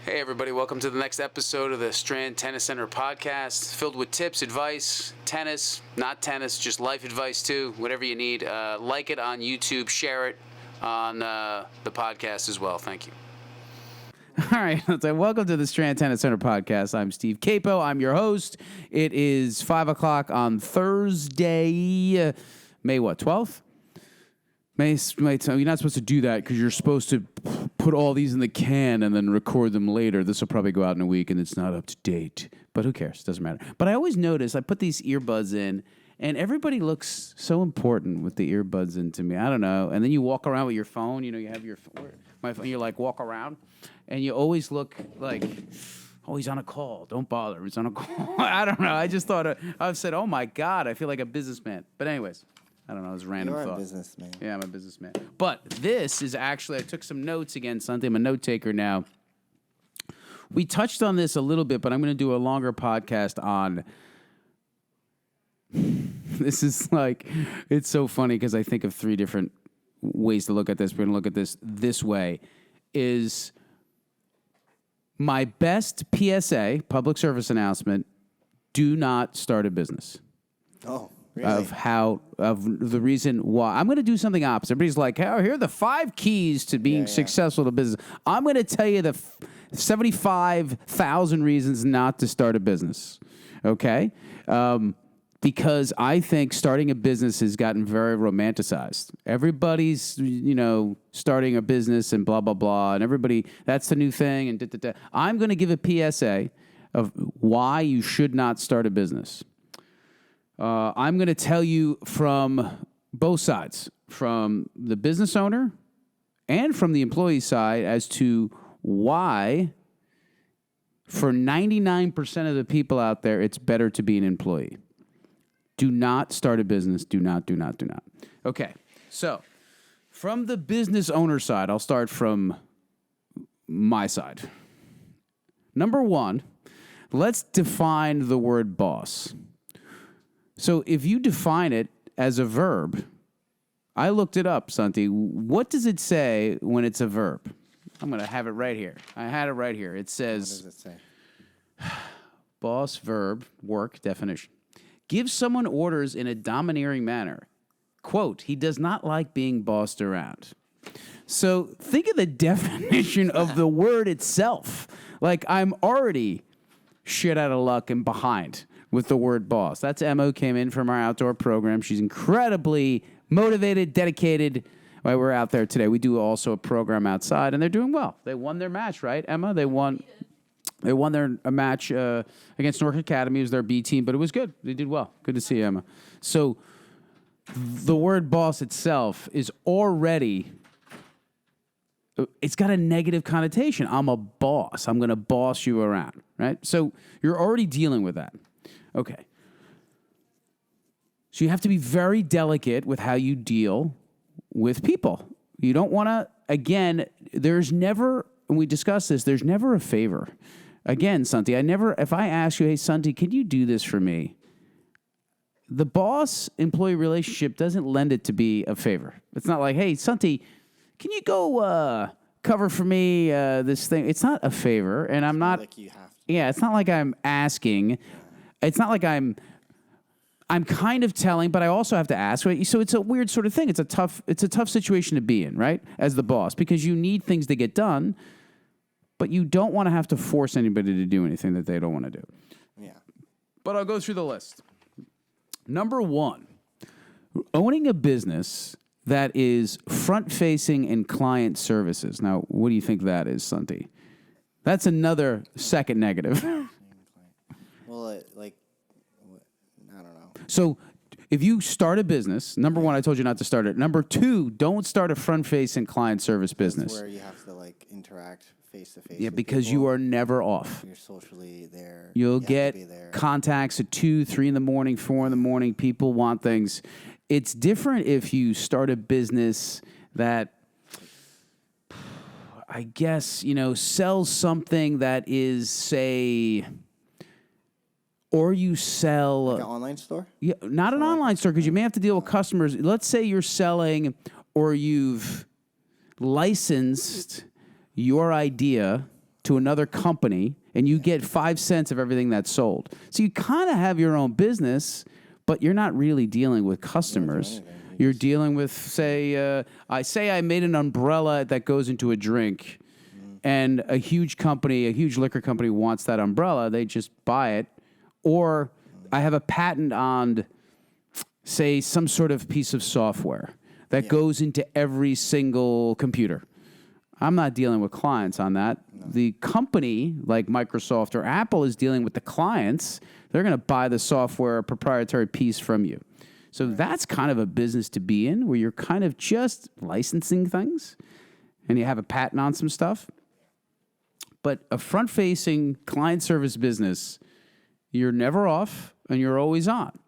Hey everybody, welcome to the next episode of the Strand Tennis Center podcast, filled with tips, advice, tennis, not tennis, just life advice too, whatever you need. Like it on YouTube, share it on the podcast as well. Thank you. All right, so welcome to the Strand Tennis Center podcast. I'm Steve Capo. I'm your host. It is 5 o'clock on Thursday, May 12th? May, you're not supposed to do that because you're supposed to put all these in the can and then record them later. This will probably go out in a week and it's not up to date. But who cares? Doesn't matter. But I always notice I put these earbuds in and everybody looks so important with the earbuds in to me. I don't know. And then you walk around with your phone. You know, you have my phone. You like walk around and you always look like, oh, he's on a call. Don't bother. He's on a call. I don't know. I just thought, I said, oh my God, I feel like a businessman. But anyways. I don't know, it's a random thought. You are a businessman. Yeah, I'm a businessman. But this is actually, I took some notes again, Sunday. I'm a note taker now. We touched on this a little bit, but I'm going to do a longer podcast on, this is like, it's so funny because I think of three different ways to look at this. We're going to look at this way, is my best PSA, public service announcement, do not start a business. Oh. Really? Of the reason why. I'm going to do something opposite. Everybody's like, oh, here are the 5 keys to being successful in business. I'm going to tell you the 75,000 reasons not to start a business, okay? Because I think starting a business has gotten very romanticized. Everybody's, starting a business and blah, blah, blah, and everybody, that's the new thing, and da-da-da. I'm going to give a PSA of why you should not start a business. I'm going to tell you from both sides, from the business owner and from the employee side, as to why, for 99% of the people out there, it's better to be an employee. Do not start a business. Do not. Okay, so from the business owner side, I'll start from my side. Number one, let's define the word boss. So if you define it as a verb, I looked it up, Santi. What does it say when it's a verb? I'm going to have it right here. I had it right here. It says, what does it say? Boss, verb, work, definition. Give someone orders in a domineering manner. Quote, he does not like being bossed around. So think of the definition of the word itself. Like, I'm already shit out of luck and behind with the word boss. That's Emma, who came in from our outdoor program. She's incredibly motivated, dedicated. While we're out there today, we do also a program outside, and they're doing well. They won their match, right, Emma? They won their match against North Academy. It was their B team, but it was good. They did well. Good to see you, Emma. So the word boss itself is already, it's got a negative connotation. I'm a boss. I'm going to boss you around, right? So you're already dealing with that. Okay. So you have to be very delicate with how you deal with people. You don't want to, again, there's never, and we discussed this, there's never a favor. Again, Santi, if I ask you, hey, Santi, can you do this for me? The boss-employee relationship doesn't lend it to be a favor. It's not like, hey, Santi, can you go cover for me this thing? It's not a favor, and I'm not, like you have to. Yeah, it's not like I'm asking. It's not like I'm kind of telling, but I also have to ask. Right? So it's a weird sort of thing. It's a tough situation to be in, right? As the boss, because you need things to get done, but you don't want to have to force anybody to do anything that they don't want to do. Yeah. But I'll go through the list. Number 1, owning a business that is front-facing and client services. Now, what do you think that is, Santi? That's another second negative. Well, I don't know. So if you start a business, number 1, I told you not to start it. Number 2, don't start a front-facing client service business. That's where you have to interact face-to-face. Yeah, with because people. you are never off. You're socially there. You'll You get have to be there. contacts at 2, 3 in the morning, 4 in the morning. People want things. It's different if you start a business that, I guess, sells something that is, say, or you sell... Like an online store? Yeah, not an online store, because you may have to deal with customers. Let's say you're selling, or you've licensed your idea to another company, and you get 5 cents of everything that's sold. So you kind of have your own business, but you're not really dealing with customers. You're dealing with, say I made an umbrella that goes into a drink, and a huge company, a huge liquor company wants that umbrella. They just buy it. Or I have a patent on, say, some sort of piece of software that goes into every single computer. I'm not dealing with clients on that. No. The company, like Microsoft or Apple, is dealing with the clients. They're going to buy the software, proprietary piece from you. So that's kind of a business to be in, where you're kind of just licensing things and you have a patent on some stuff. But a front-facing client service business, you're never off and you're always on.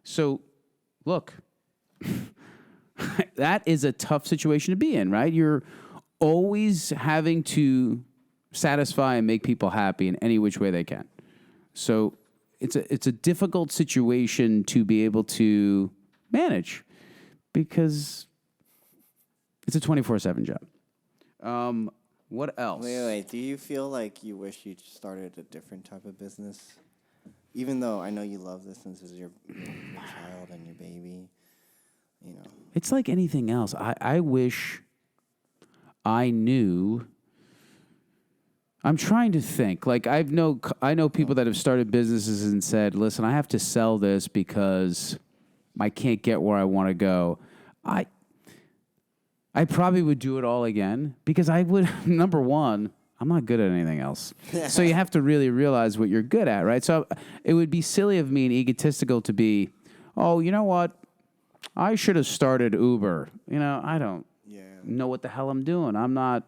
So, look, that is a tough situation to be in, right? You're always having to satisfy and make people happy in any which way they can. So it's a difficult situation to be able to manage because it's a 24/7 job. What else? Wait. Do you feel like you wish you started a different type of business? Even though I know you love this since this is your child and your baby, you know. It's like anything else. I wish I knew. I'm trying to think. Like I know people that have started businesses and said, "Listen, I have to sell this because I can't get where I want to go." I probably would do it all again because I would. Number one, I'm not good at anything else. So you have to really realize what you're good at, right? So it would be silly of me and egotistical to be, "Oh, you know what? I should have started Uber." You know, I don't know what the hell I'm doing. I'm not.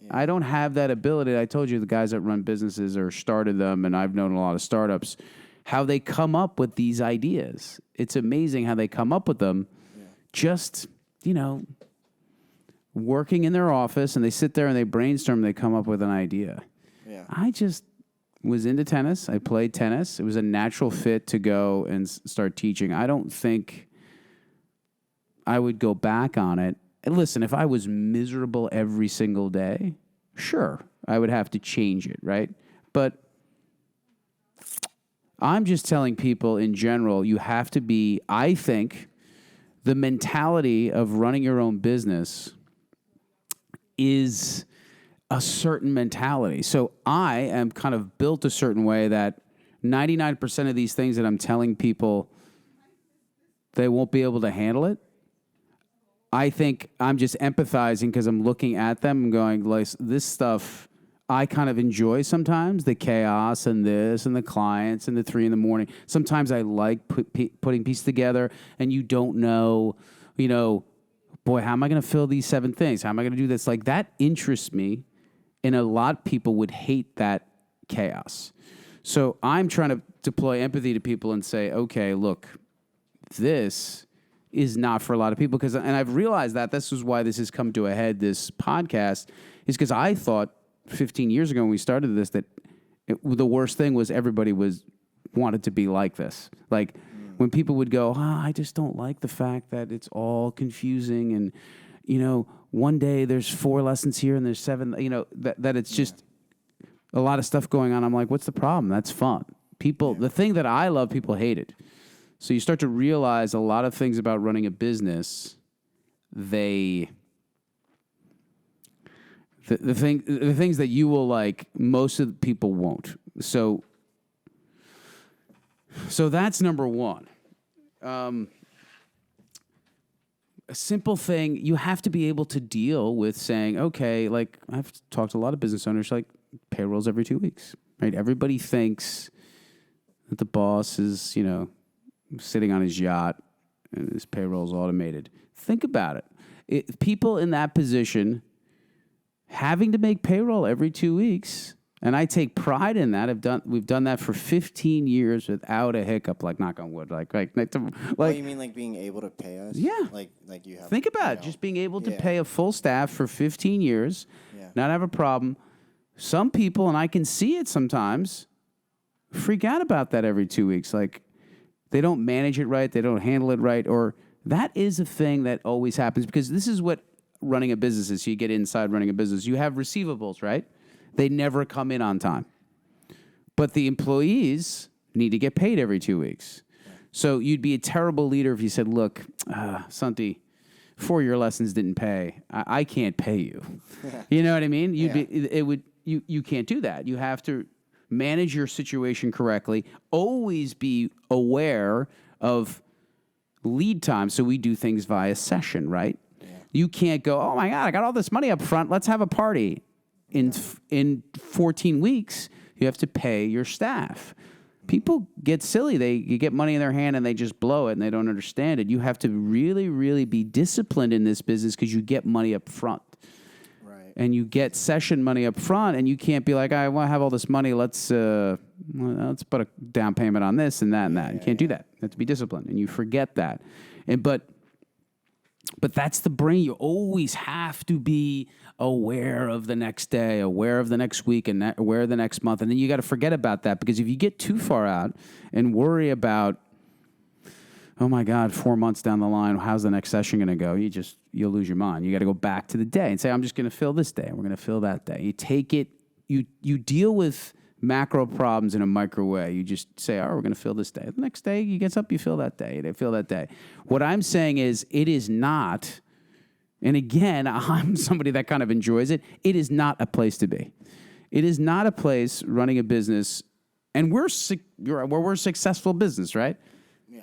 I don't have that ability. I told you the guys that run businesses or started them, and I've known a lot of startups, how they come up with these ideas. It's amazing how they come up with them. Just, working in their office, and they sit there and they brainstorm, and they come up with an idea. Yeah. I just was into tennis. I played tennis. It was a natural fit to go and start teaching. I don't think I would go back on it. And listen, if I was miserable every single day, sure, I would have to change it, right? But I'm just telling people in general, you have to be, I think, the mentality of running your own business is a certain mentality. So I am kind of built a certain way that 99% of these things that I'm telling people, they won't be able to handle it. I think I'm just empathizing because I'm looking at them and going, like, this stuff I kind of enjoy sometimes, the chaos and this and the clients and the 3 a.m. Sometimes I like putting pieces together and you don't know, boy, how am I going to fill these 7 things? How am I going to do this? Like, that interests me, and a lot of people would hate that chaos. So I'm trying to deploy empathy to people and say, okay, look, this is not for a lot of people. And I've realized that this is why this has come to a head, this podcast, is because I thought 15 years ago when we started this that the worst thing was everybody wanted to be like this. Like when people would go, I just don't like the fact that it's all confusing and, one day there's 4 lessons here and there's 7, that it's just a lot of stuff going on. I'm like, what's the problem? That's fun. The thing that I love, people hate it. So you start to realize a lot of things about running a business, the things that you will like, most of the people won't. So that's number one. A simple thing, you have to be able to deal with saying, okay, like I've talked to a lot of business owners, like payrolls every 2 weeks, right? Everybody thinks that the boss is, sitting on his yacht and his payroll's automated. Think about it. People in that position having to make payroll every 2 weeks, and I take pride in that. We've done that for 15 years without a hiccup. Like, knock on wood. Like, you mean like being able to pay us? Yeah. Like you have. Think about it. Just being able to pay a full staff for 15 years, not have a problem. Some people, and I can see it sometimes, freak out about that every 2 weeks. Like, they don't manage it right. They don't handle it right. Or that is a thing that always happens because this is what running a business is. So you get inside running a business. You have receivables, right? They never come in on time. But the employees need to get paid every 2 weeks. So you'd be a terrible leader if you said, look, Santi, 4-year lessons didn't pay. I can't pay you. You know what I mean? You can't do that. You have to manage your situation correctly. Always be aware of lead time. So we do things via session, right? Yeah. You can't go, oh my God, I got all this money up front. Let's have a party. In 14 weeks, you have to pay your staff. People get silly. You get money in their hand and they just blow it and they don't understand it. You have to really, really be disciplined in this business because you get money up front. Right. And you get session money up front and you can't be like, I want to have all this money. Let's put a down payment on this and that and that. You can't do that. You have to be disciplined and you forget that. But that's the brain. You always have to be aware of the next day, aware of the next week, and aware of the next month. And then you got to forget about that because if you get too far out and worry about, oh my God, 4 months down the line, how's the next session going to go? You'll lose your mind. You got to go back to the day and say, I'm just going to fill this day. And we're going to fill that day. You take it, you deal with macro problems in a micro way. You just say, we're going to fill this day. The next day, you get up, you fill that day. They fill that day. What I'm saying is it is not, and again, I'm somebody that kind of enjoys it. It is not a place to be. It is not a place running a business, and we're a successful business, right? Yeah,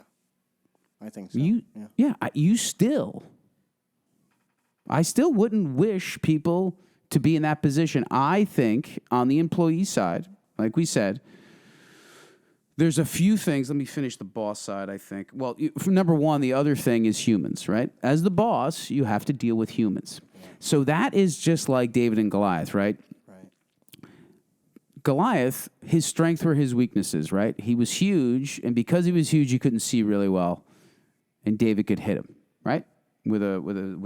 I think so. I still wouldn't wish people to be in that position. I think on the employee side, like we said, there's a few things. Let me finish the boss side, I think. Well, number one, the other thing is humans, right? As the boss, you have to deal with humans. Yeah. So that is just like David and Goliath, right? Right. Goliath, his strengths were his weaknesses, right? He was huge, and because he was huge, you couldn't see really well, and David could hit him, right? With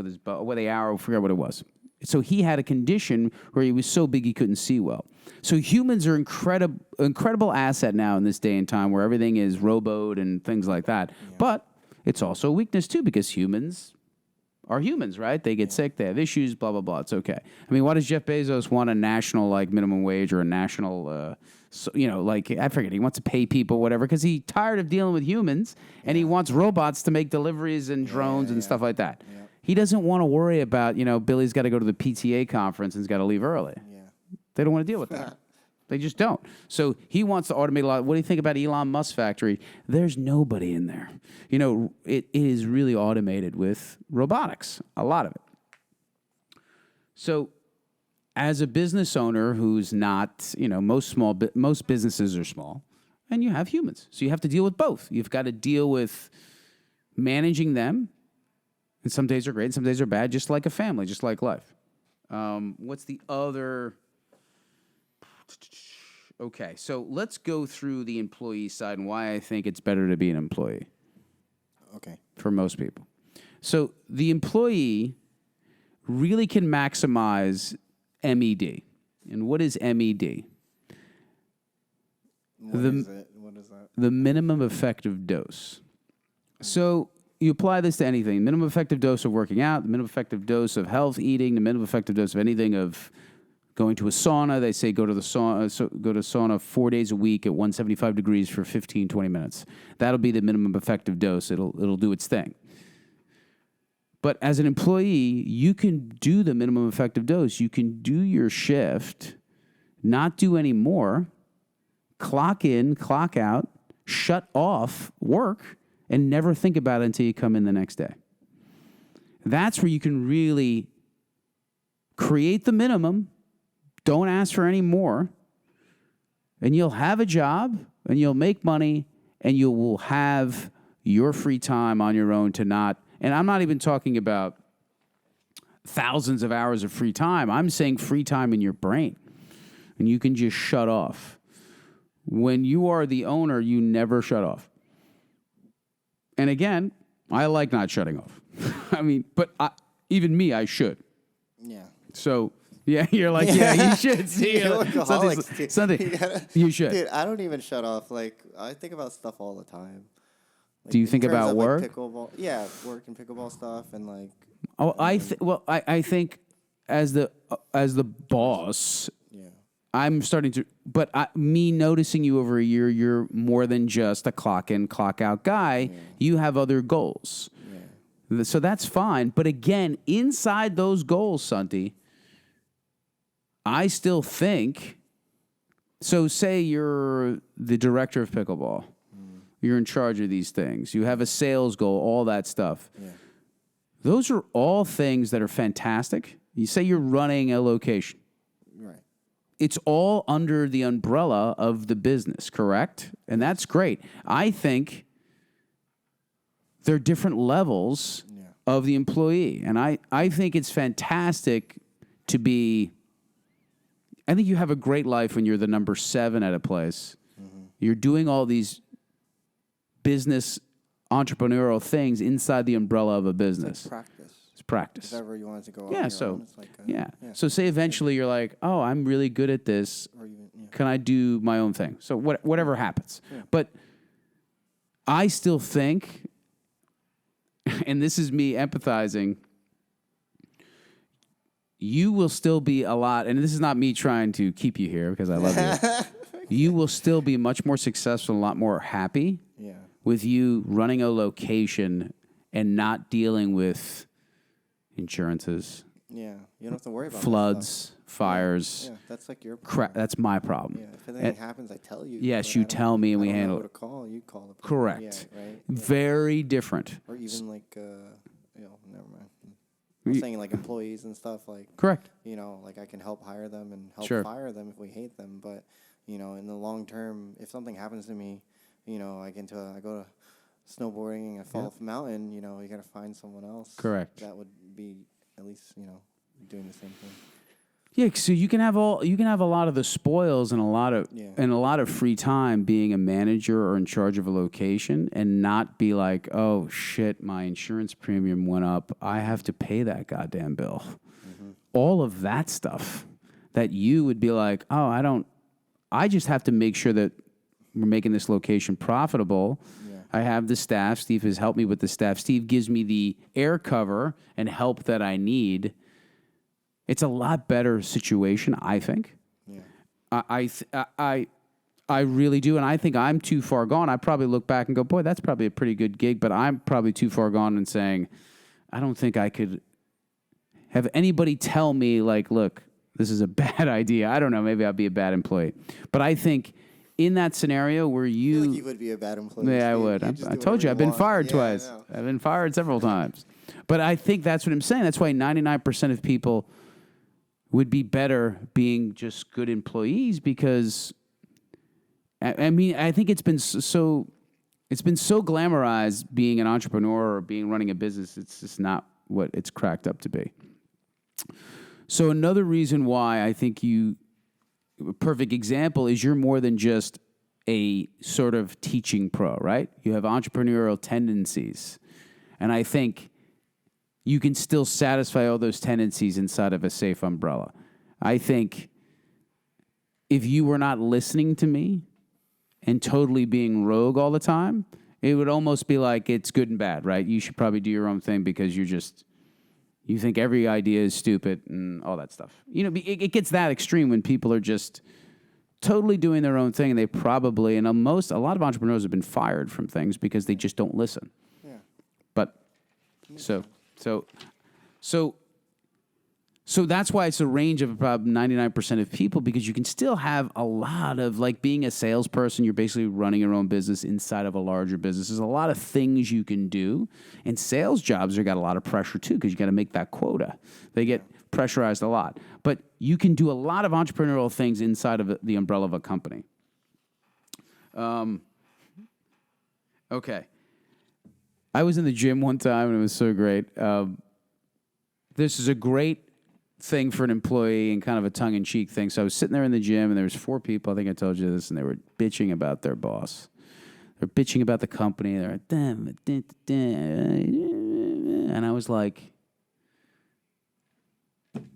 his bow, with the arrow, I forget what it was. So he had a condition where he was so big he couldn't see well. So humans are incredible asset now in this day and time where everything is roboed and things like that. Yeah. But it's also a weakness too because humans are humans, right? They get sick, they have issues, blah, blah, blah. It's okay. I mean, why does Jeff Bezos want a national minimum wage or a national, I forget, he wants to pay people, whatever, because he's tired of dealing with humans and he wants robots to make deliveries and drones and stuff like that. Yeah. He doesn't want to worry about, Billy's got to go to the PTA conference and he's got to leave early. Yeah. They don't want to deal with that. They just don't. So he wants to automate a lot. What do you think about Elon Musk's factory? There's nobody in there. It is really automated with robotics, a lot of it. So as a business owner who's not, most businesses are small, and you have humans. So you have to deal with both. You've got to deal with managing them. And some days are great, and some days are bad, just like a family, just like life. What's the other? Okay, so let's go through the employee side and why I think it's better to be an employee. Okay. For most people. So the employee really can maximize MED. And what is MED? What is it? What is that? The minimum effective dose. So you apply this to anything. Minimum effective dose of working out, the minimum effective dose of health eating, the minimum effective dose of anything of going to a sauna. They say go to sauna 4 days a week at 175 degrees for 15, 20 minutes. That'll be the minimum effective dose. It'll do its thing. But as an employee, you can do the minimum effective dose. You can do your shift, not do any more, clock in, clock out, shut off work, and never think about it until you come in the next day. That's where you can really create the minimum, don't ask for any more, and you'll have a job, and you'll make money, and you will have your free time on your own to not, and I'm not even talking about thousands of hours of free time. I'm saying free time in your brain, and you can just shut off. When you are the owner, you never shut off. And again, I like not shutting off. I mean, but even me, I should. Yeah. So, yeah, you're like, yeah, you should. See, Sunday, you should. Dude, I don't even shut off. Like, I think about stuff all the time. Like, do you think about work? Like pickleball. Yeah, work and pickleball stuff and like. Oh, I think as the boss, I'm starting to, but me noticing you over a year, you're more than just a clock in, clock out guy. Yeah. You have other goals. Yeah. So that's fine. But again, inside those goals, Santi, I still think, so say you're the director of pickleball. You're in charge of these things. You have a sales goal, all that stuff. Yeah. Those are all things that are fantastic. You say you're running a location. Right. It's all under the umbrella of the business, correct? And that's great. I think there are different levels of the employee. And I think it's fantastic to be, I think you have a great life when you're the number 7 at a place. Mm-hmm. You're doing all these business entrepreneurial things inside the umbrella of a business. It's like practice. It's practice. If ever you wanted to go yeah, on so your own, it's like yeah. So say eventually you're like, oh, I'm really good at this. Or even, Can I do my own thing? So whatever happens. Yeah. But I still think, and this is me empathizing, you will still be a lot, and this is not me trying to keep you here because I love you. You will still be much more successful, a lot more happy with you running a location and not dealing with insurances. Yeah, you don't have to worry about floods, fires. Yeah, that's like your problem. That's my problem. Yeah, if anything happens, I tell you. Yes, you tell me and we handle it. I don't know who to call. You call the people. Correct. Yeah, right? Very different. Or even like, never mind. I'm saying like employees and stuff like. Correct. Like I can help hire them and help fire them if we hate them, but in the long term, if something happens to me, I go to snowboarding and I fall off a mountain, you got to find someone else. Correct. That would be at least, doing the same thing. Yeah, so you can have a lot of the spoils and a lot of free time being a manager or in charge of a location and not be like, oh shit, my insurance premium went up. I have to pay that goddamn bill. Mm-hmm. All of that stuff that you would be like, oh, I just have to make sure that we're making this location profitable. Yeah. I have the staff. Steve has helped me with the staff. Steve gives me the air cover and help that I need. It's a lot better situation, I think. Yeah. I really do, and I think I'm too far gone. I probably look back and go, boy, that's probably a pretty good gig, but I'm probably too far gone in saying, I don't think I could have anybody tell me, like, look, this is a bad idea. I don't know. Maybe I'll be a bad employee. But I think in that scenario where you... I feel like you would be a bad employee. Yeah, I would. I told you, I've been fired twice. I've been fired several times. But I think that's what I'm saying. That's why 99% of people would be better being just good employees because, I mean, I think it's been so glamorized being an entrepreneur or running a business. It's just not what it's cracked up to be. So another reason why I think a perfect example is you're more than just a sort of teaching pro, right? You have entrepreneurial tendencies. And I think you can still satisfy all those tendencies inside of a safe umbrella. I think if you were not listening to me and totally being rogue all the time, it would almost be like it's good and bad, right? You should probably do your own thing because you think every idea is stupid and all that stuff. It gets that extreme when people are just totally doing their own thing and they probably, and a lot of entrepreneurs have been fired from things because they just don't listen. Yeah. But so that's why it's a range of about 99% of people because you can still have a lot of, like being a salesperson, you're basically running your own business inside of a larger business. There's a lot of things you can do. And sales jobs have got a lot of pressure too because you got to make that quota. They get pressurized a lot. But you can do a lot of entrepreneurial things inside of the umbrella of a company. Okay. I was in the gym one time and it was so great. This is a great thing for an employee and kind of a tongue-in-cheek thing. So I was sitting there in the gym and there was 4 people, I think I told you this, and they were bitching about their boss. They're bitching about the company. They're like, and I was like,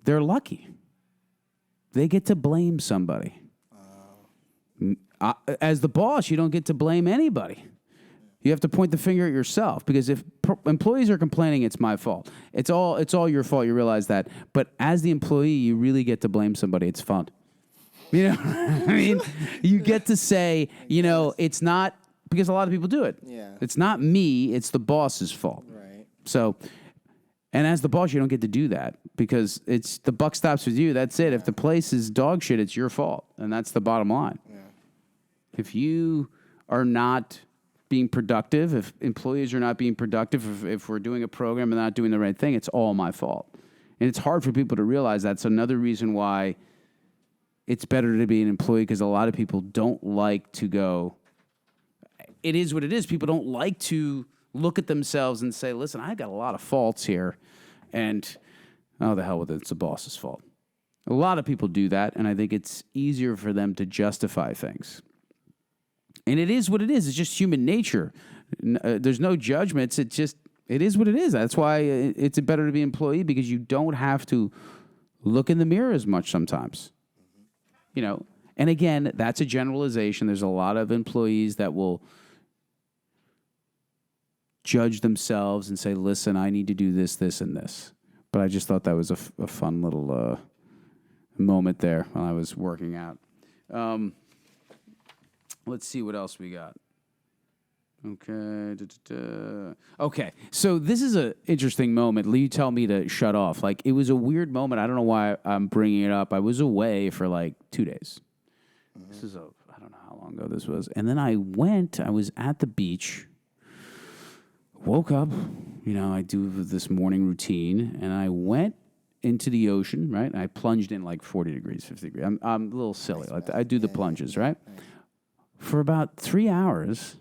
they're lucky. They get to blame somebody. As the boss, you don't get to blame anybody. You have to point the finger at yourself because if employees are complaining, it's my fault. It's all your fault. You realize that. But as the employee, you really get to blame somebody. It's fun. You know what I mean? You get to say, you know, it's not, because a lot of people do it. Yeah. It's not me, it's the boss's fault. Right. So, and as the boss, you don't get to do that because it's the buck stops with you. That's it. If the place is dog shit, it's your fault. And that's the bottom line. Yeah. If you are not being productive, if employees are not being productive, if we're doing a program and not doing the right thing, it's all my fault. And it's hard for people to realize that's another reason why it's better to be an employee, because a lot of people don't like to go, it is what it is. People don't like to look at themselves and say, listen, I've got a lot of faults here, and oh, the hell with it, it's the boss's fault. A lot of people do that, and I think it's easier for them to justify things. And it is what it is. It's just human nature. There's no judgments. It is what it is. That's why it's better to be an employee, because you don't have to look in the mirror as much sometimes. You know, and again, that's a generalization. There's a lot of employees that will judge themselves and say, listen, I need to do this, this, and this. But I just thought that was a fun little moment there while I was working out. Let's see what else we got. Okay. Okay. So this is an interesting moment. You tell me to shut off. Like, it was a weird moment. I don't know why I'm bringing it up. I was away for like 2 days. Mm-hmm. I don't know how long ago this was. And then I was at the beach, woke up, you know, I do this morning routine, and I went into the ocean, right? And I plunged in like 40 degrees, 50 degrees. I'm a little silly. Like, I do the plunges, right? For about 3 hours,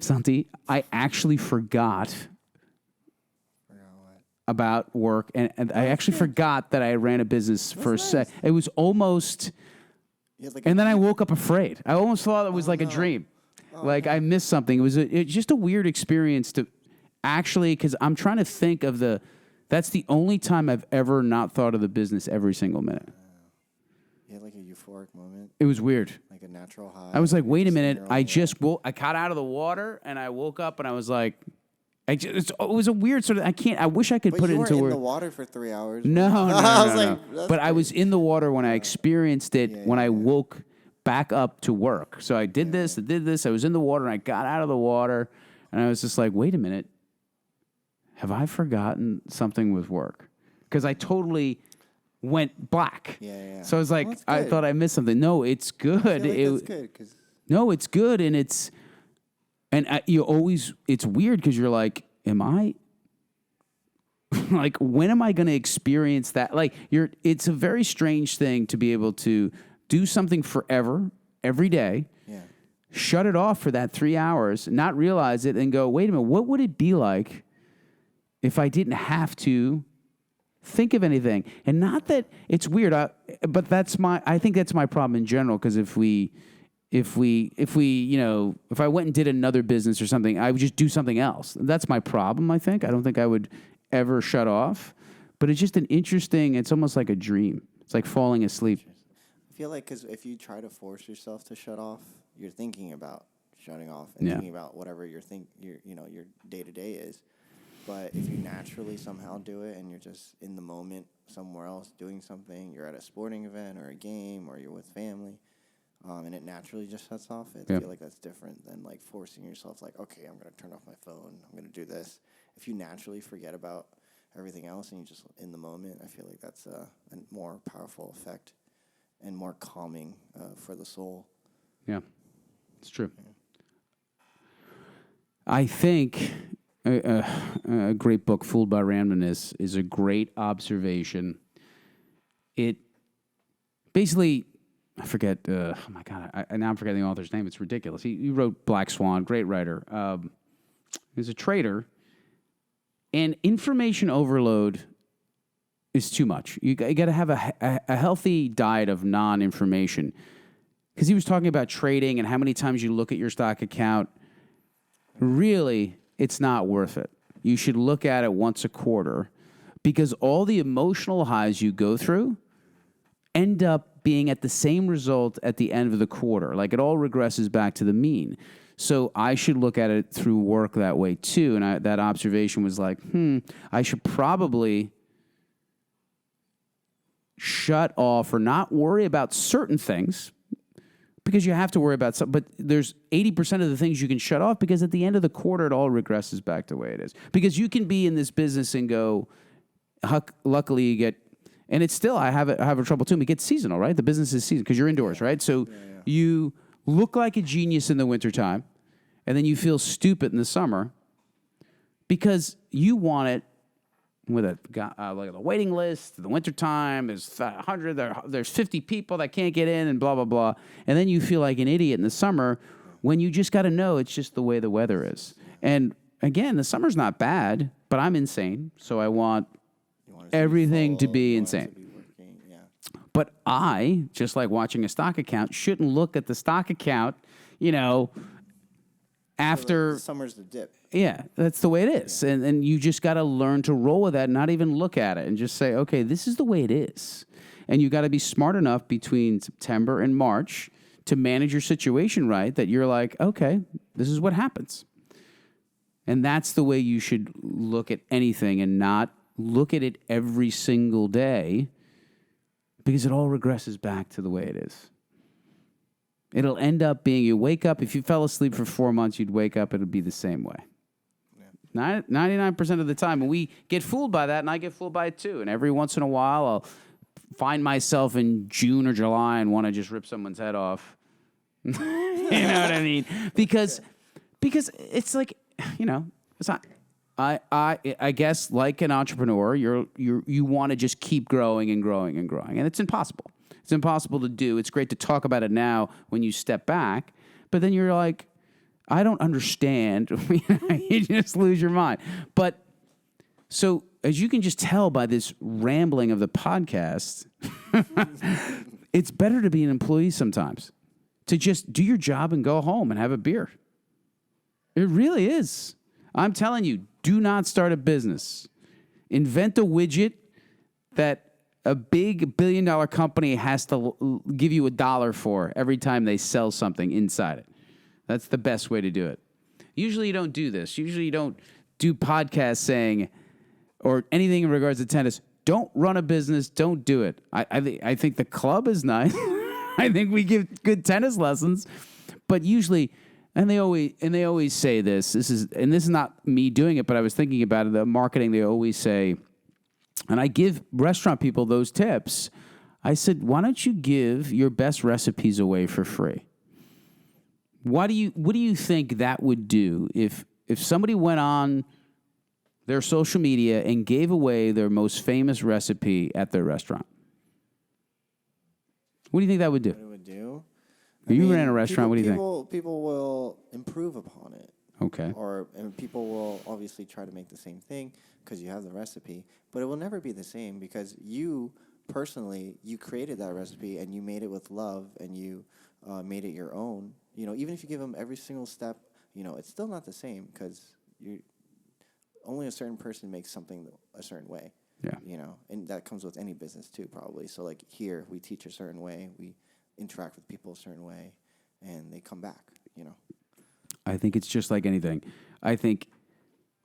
Santi, I actually forgot about work, and I actually forgot that I ran a business for a sec. It was almost, and then I woke up afraid. I almost thought it was like a dream. Like, I missed something. It was just a weird experience to actually, because I'm trying to think of that's the only time I've ever not thought of the business every single minute. You had like a euphoric moment. It was weird. Like a natural high. I was like, wait a minute. I got out of the water and I woke up and I was like, it was a weird sort of, I wish I could put it into you were words. in the water for 3 hours. No. I was like, no. But I was in the water when I experienced it, when I woke back up to work. So I did this. I was in the water and I got out of the water and I was just like, wait a minute. Have I forgotten something with work? Because I totally went black. Yeah. So I was like, I thought I missed something. No, it's good. I feel like that's good. No, it's good, and it's weird because you're like, am I? Like, when am I going to experience that? Like, it's a very strange thing to be able to do something forever, every day. Yeah. Shut it off for that 3 hours, not realize it, and go, wait a minute, what would it be like if I didn't have to think of anything? And not that it's weird, but I think that's my problem in general, because if I went and did another business or something, I would just do something else. That's my problem, I think. I don't think I would ever shut off. But it's just it's almost like a dream. It's like falling asleep. I feel like, because if you try to force yourself to shut off, you're thinking about shutting off and thinking about whatever your day-to-day is. But if you naturally somehow do it and you're just in the moment somewhere else doing something, you're at a sporting event or a game or you're with family, and it naturally just shuts off, I feel like that's different than like forcing yourself, like, okay, I'm going to turn off my phone, I'm going to do this. If you naturally forget about everything else and you just in the moment, I feel like that's a more powerful effect and more calming for the soul. Yeah, it's true. Yeah. I think a great book, Fooled by Randomness, is a great observation. It basically, I forget, oh my God, now I'm forgetting the author's name. It's ridiculous. He wrote Black Swan, great writer. He was a trader, and information overload is too much. You got to have a healthy diet of non-information. Because he was talking about trading and how many times you look at your stock account. Really, it's not worth it. You should look at it once a quarter, because all the emotional highs you go through end up being at the same result at the end of the quarter. Like, it all regresses back to the mean. So I should look at it through work that way too. And that observation was like, I should probably shut off or not worry about certain things, because you have to worry about some, but there's 80% of the things you can shut off, because at the end of the quarter, it all regresses back to the way it is. Because you can be in this business and go, luckily you get, and it's still, I have a trouble too, it gets seasonal, right? The business is seasonal because you're indoors, right? So you look like a genius in the wintertime, and then you feel stupid in the summer because you want it with like a waiting list, the wintertime, there's 100, there's 50 people that can't get in and blah, blah, blah. And then you feel like an idiot in the summer when you just got to know it's just the way the weather is. And again, the summer's not bad, but I'm insane. So I want everything to be insane. But I, just like watching a stock account, shouldn't look at the stock account, after... So summer's the dip. Yeah, that's the way it is. Yeah. And you just got to learn to roll with that and not even look at it and just say, okay, this is the way it is. And you got to be smart enough between September and March to manage your situation right that you're like, okay, this is what happens. And that's the way you should look at anything and not look at it every single day, because it all regresses back to the way it is. It'll end up being, you wake up, if you fell asleep for 4 months, you'd wake up, it'll be the same way. 99% of the time. And we get fooled by that, and I get fooled by it too. And every once in a while, I'll find myself in June or July and want to just rip someone's head off. You know what I mean? Because it's like, it's not... I guess like an entrepreneur, you want to just keep growing and growing and growing, and it's impossible. It's impossible to do. It's great to talk about it now when you step back, but then you're like, I don't understand. You just lose your mind. But so as you can just tell by this rambling of the podcast, it's better to be an employee sometimes, to just do your job and go home and have a beer. It really is. I'm telling you, do not start a business. Invent a widget that a big billion-dollar company has to give you $1 for every time they sell something inside it. That's the best way to do it. Usually you don't do this. Usually you don't do podcasts saying, or anything in regards to tennis, don't run a business, don't do it. I think the club is nice. I think we give good tennis lessons, but usually... And they always say this is not me doing it, but I was thinking about it. The marketing, they always say, and I give restaurant people those tips. I said, why don't you give your best recipes away for free? What do you think that would do if somebody went on their social media and gave away their most famous recipe at their restaurant? What do you think that would do? What it would do? You ran a restaurant. What do you think? People will improve upon it. Okay. And people will obviously try to make the same thing because you have the recipe, but it will never be the same because you personally, you created that recipe and you made it with love and you made it your own. Even if you give them every single step, it's still not the same because only a certain person makes something a certain way. Yeah. And that comes with any business too, probably. So like here, we teach a certain way. We interact with people a certain way, and they come back, I think it's just like anything. I think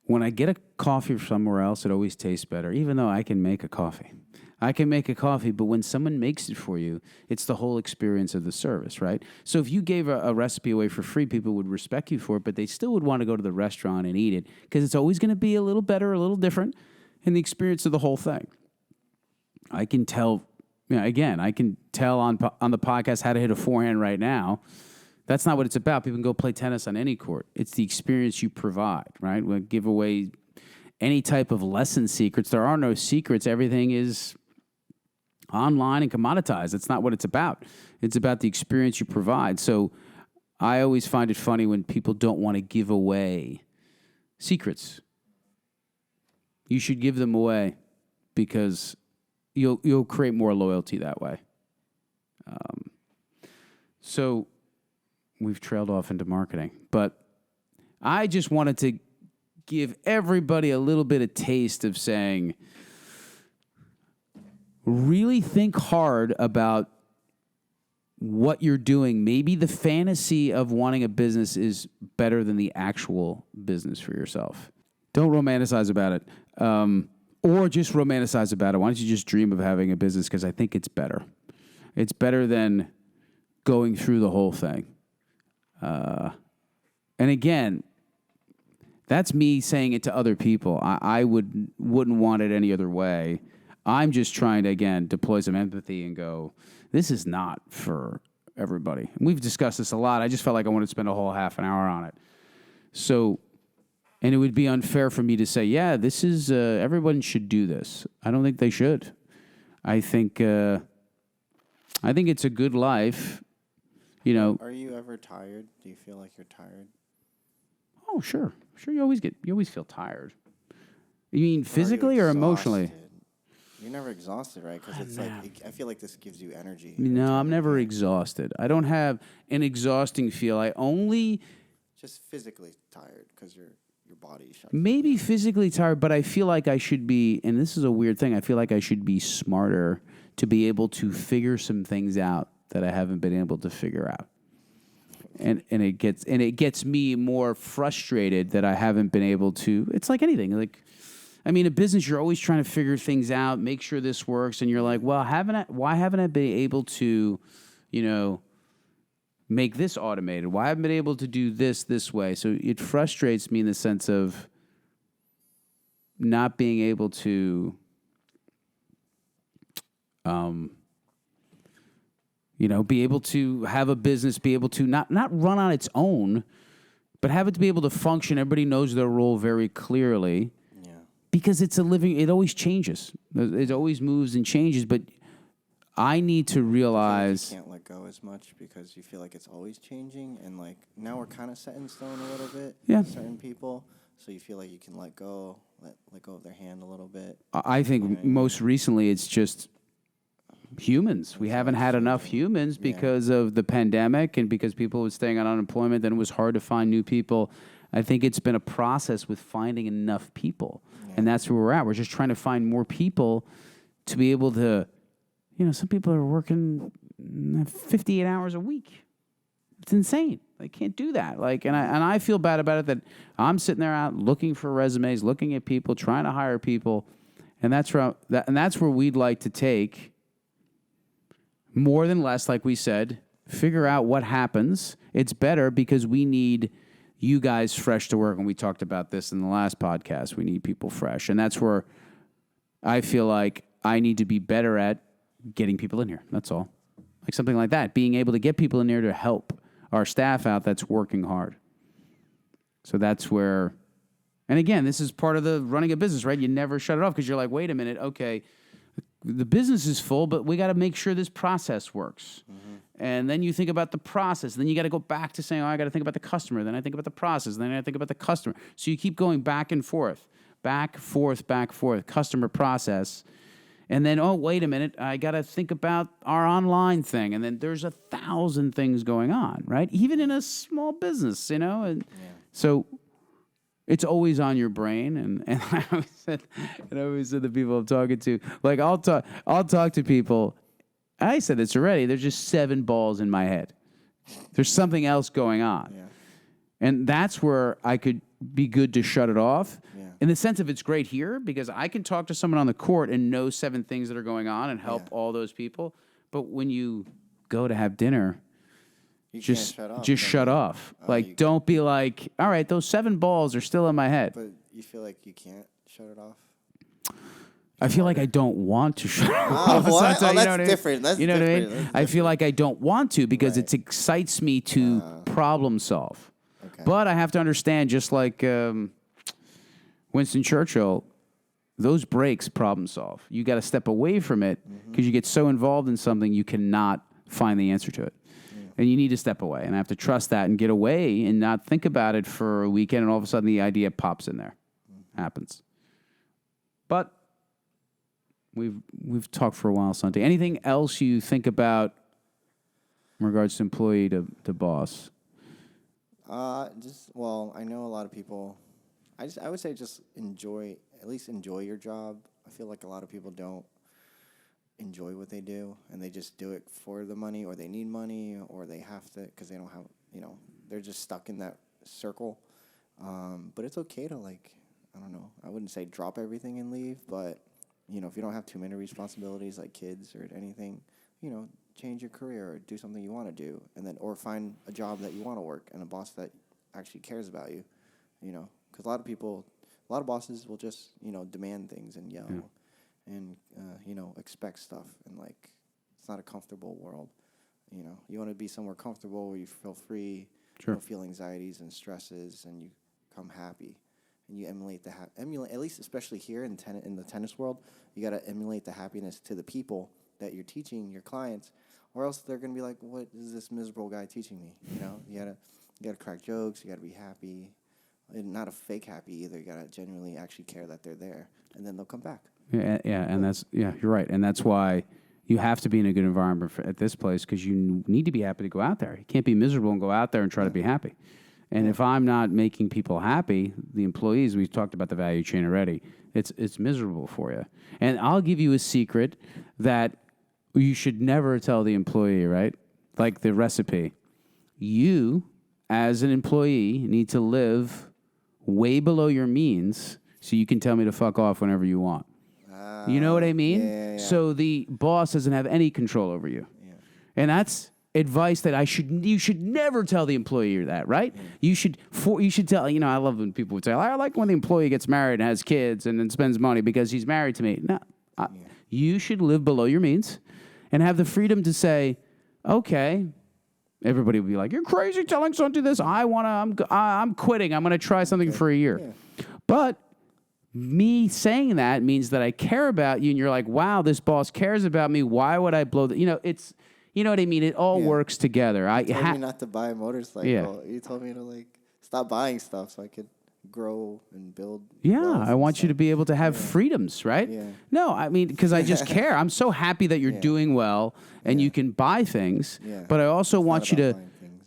when I get a coffee from somewhere else, it always tastes better, even though I can make a coffee. But when someone makes it for you, it's the whole experience of the service, right? So if you gave a recipe away for free, people would respect you for it, but they still would want to go to the restaurant and eat it because it's always going to be a little better, a little different in the experience of the whole thing. I can tell... again, I can tell on the podcast how to hit a forehand right now. That's not what it's about. People can go play tennis on any court. It's the experience you provide, right? We'll give away any type of lesson secrets. There are no secrets. Everything is online and commoditized. That's not what it's about. It's about the experience you provide. So I always find it funny when people don't want to give away secrets. You should give them away because... You'll create more loyalty that way. So we've trailed off into marketing, but I just wanted to give everybody a little bit of taste of saying, really think hard about what you're doing. Maybe the fantasy of wanting a business is better than the actual business for yourself. Don't romanticize about it. Or just romanticize about it. Why don't you just dream of having a business? Because I think it's better. It's better than going through the whole thing. And again, that's me saying it to other people. I wouldn't want it any other way. I'm just trying to, again, deploy some empathy and go, this is not for everybody. And we've discussed this a lot. I just felt like I wanted to spend a whole half an hour on it. So, and it would be unfair for me to say, yeah, this is, everyone should do this. I don't think they should. I think it's a good life. You know. Are you ever tired? Do you feel like you're tired? Oh, sure. Sure, you always feel tired. You mean physically or emotionally? You're never exhausted, right? Because it's I feel like this gives you energy. No, I'm never exhausted. I don't have an exhausting feel. I only just physically tired because your body shuts. Maybe physically tired, but I feel like I should be, and this is a weird thing, I feel like I should be smarter to be able to figure some things out that I haven't been able to figure out. And it gets me more frustrated that I haven't been able to. It's like anything. Like, I mean, a business, you're always trying to figure things out, make sure this works, and you're like, well, why haven't I been able to, make this automated? Why haven't I been able to do this way? So it frustrates me in the sense of not being able to, be able to have a business, be able to not run on its own, but have it to be able to function. Everybody knows their role very clearly. Yeah. Because it always changes. It always moves and changes, but I need to realize you can't let go as much because you feel like it's always changing, and like now we're kind of set in stone a little bit. Yeah. With certain people, so you feel like you can let go of their hand a little bit. I think most recently it's just humans. We haven't had enough humans because of the pandemic and because people were staying on unemployment. Then it was hard to find new people. I think it's been a process with finding enough people, and that's where we're at. We're just trying to find more people to be able to. Some people are working 58 hours a week. It's insane. They can't do that. And I feel bad about it that I'm sitting there out looking for resumes, looking at people, trying to hire people, and that's where we'd like to take more than less, like we said, figure out what happens. It's better because we need you guys fresh to work, and we talked about this in the last podcast. We need people fresh, and that's where I feel like I need to be better at getting people in here. That's all. Like something like that. Being able to get people in there to help our staff out that's working hard. So that's where, and again, this is part of the running a business, right? You never shut it off because you're like, wait a minute, okay, the business is full, but we got to make sure this process works. Mm-hmm. And then you think about the process. Then you got to go back to saying, I got to think about the customer. Then I think about the process. Then I think about the customer. So you keep going back and forth, customer process. And then, wait a minute, I got to think about our online thing. And then there's 1,000 things going on, right? Even in a small business, And so it's always on your brain. And I always said to people I'm talking to, like I'll talk to people. I said this already. There's just 7 balls in my head. There's something else going on. Yeah. And that's where I could be good to shut it off. Yeah. In the sense of it's great here because I can talk to someone on the court and know 7 things that are going on and help all those people. But when you go to have dinner, just shut off. Don't be like, all right, those 7 balls are still in my head. But you feel like you can't shut it off? I feel like I don't want to shut it off. What? That's different. That's you know what I mean? I feel like I don't want to because it excites me to problem solve. Okay. But I have to understand, just like Winston Churchill, those breaks problem solve. You got to step away from it because you get so involved in something you cannot find the answer to it. Yeah. And you need to step away. And I have to trust that and get away and not think about it for a weekend, and all of a sudden the idea pops in there. Happens. But we've talked for a while, Santi. Anything else you think about in regards to employee to boss? I know a lot of people. I would say just enjoy your job. I feel like a lot of people don't enjoy what they do, and they just do it for the money, or they need money, or they have to because they don't have, they're just stuck in that circle. But it's okay to I don't know. I wouldn't say drop everything and leave, but you know, if you don't have too many responsibilities like kids or anything, you know, change your career or do something you want to do, and then or find a job that you want to work and a boss that actually cares about you. You know, because a lot of bosses will just, you know, demand things and yell and you know, expect stuff, and like it's not a comfortable world. You know, you want to be somewhere comfortable where you feel free, you don't feel anxieties and stresses, and you come happy. And you emulate at least especially here in the tennis world, you got to emulate the happiness to the people that you're teaching, your clients, or else they're gonna be like, "What is this miserable guy teaching me?" You know, you gotta crack jokes, you gotta be happy, and not a fake happy either. You gotta genuinely actually care that they're there, and then they'll come back. Yeah, and you're right, and that's why you have to be in a good environment at this place, because you need to be happy to go out there. You can't be miserable and go out there and try to be happy. And if I'm not making people happy, the employees, we've talked about the value chain already, it's miserable for you. And I'll give you a secret that you should never tell the employee, right? Like the recipe. You, as an employee, need to live way below your means so you can tell me to fuck off whenever you want. You know what I mean? Yeah. So the boss doesn't have any control over you. Yeah. And that's advice that you should never tell the employee that, right? You should tell, you know, I love when people would say, I like when the employee gets married and has kids and then spends money because he's married to me. No, you should live below your means and have the freedom to say, okay, everybody would be like, you're crazy telling somebody this. I'm quitting. I'm going to try something for a year. Yeah. But me saying that means that I care about you, and you're like, wow, this boss cares about me. Why would I blow you know, you know what I mean? It all works together. You told me not to buy a motorcycle. Yeah. You told me to like stop buying stuff so I could grow and build. Yeah, I want you to be able to have freedoms, right? Yeah. No, I mean, because I just care. I'm so happy that you're doing well and you can buy things, but I also want you to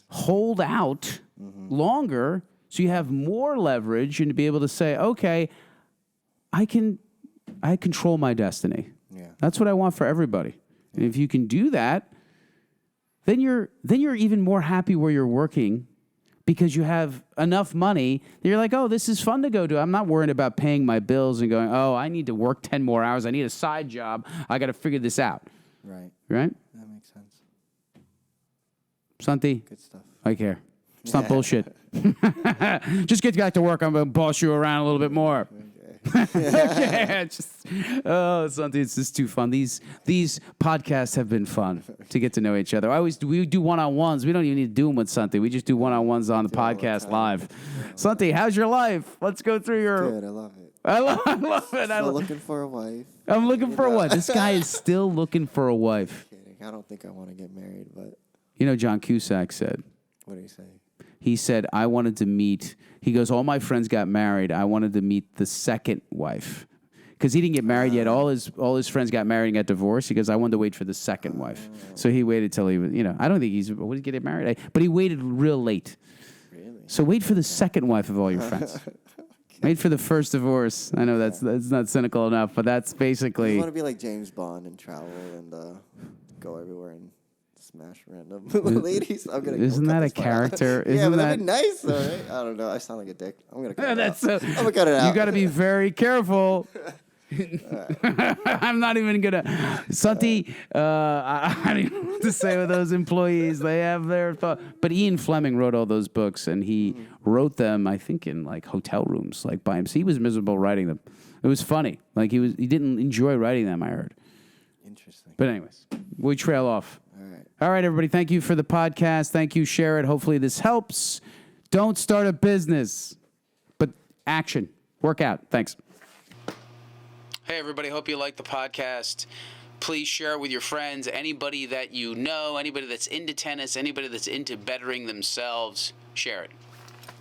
hold out longer so you have more leverage and to be able to say, okay, I control my destiny. Yeah. That's what I want for everybody. And if you can do that, then you're even more happy where you're working, because you have enough money that you're like, oh, this is fun to go to. I'm not worried about paying my bills and going, oh, I need to work 10 more hours. I need a side job. I got to figure this out. Right. Right? That makes sense. Santi. Good stuff. I care. It's not bullshit. Just get back to work. I'm going to boss you around a little bit more. Okay. Santi, it's just too fun. These podcasts have been fun to get to know each other. We do one-on-ones. We don't even need to do them with Santi. We just do one-on-ones on the podcast live. Santi, how's your life? Let's go through your... Good, I love it. I love it. Still looking for a wife. I'm looking for a wife. This guy is still looking for a wife. I'm kidding. I don't think I want to get married, but... You know, John Cusack said... What did he say? He said, I wanted to meet... He goes, all my friends got married. I wanted to meet the second wife. Because he didn't get married yet. All his friends got married and got divorced. He goes, I wanted to wait for the second wife. So he waited till he was, you know, I don't think would he get married? But he waited real late. Really? So wait for the second wife of all your friends. Wait for the first divorce. I know that's not cynical enough, but that's basically... You want to be like James Bond and travel and go everywhere and smash random ladies. Isn't that a character? Yeah, but that'd be nice, though, right? I don't know. I sound like a dick. I'm gonna cut it out. I'm gonna cut it out. You got to be very careful. I'm not even gonna. Santi, I don't know what to say with those employees. They have their thought. But Ian Fleming wrote all those books, and he wrote them, I think, in like hotel rooms, like by himself. He was miserable writing them. It was funny. Like he didn't enjoy writing them, I heard. Interesting. But anyways, we trail off. All right, everybody. Thank you for the podcast. Thank you. Share it. Hopefully this helps. Don't start a business, but action. Work out. Thanks. Hey, everybody. Hope you like the podcast. Please share it with your friends. Anybody that you know, anybody that's into tennis, anybody that's into bettering themselves, share it.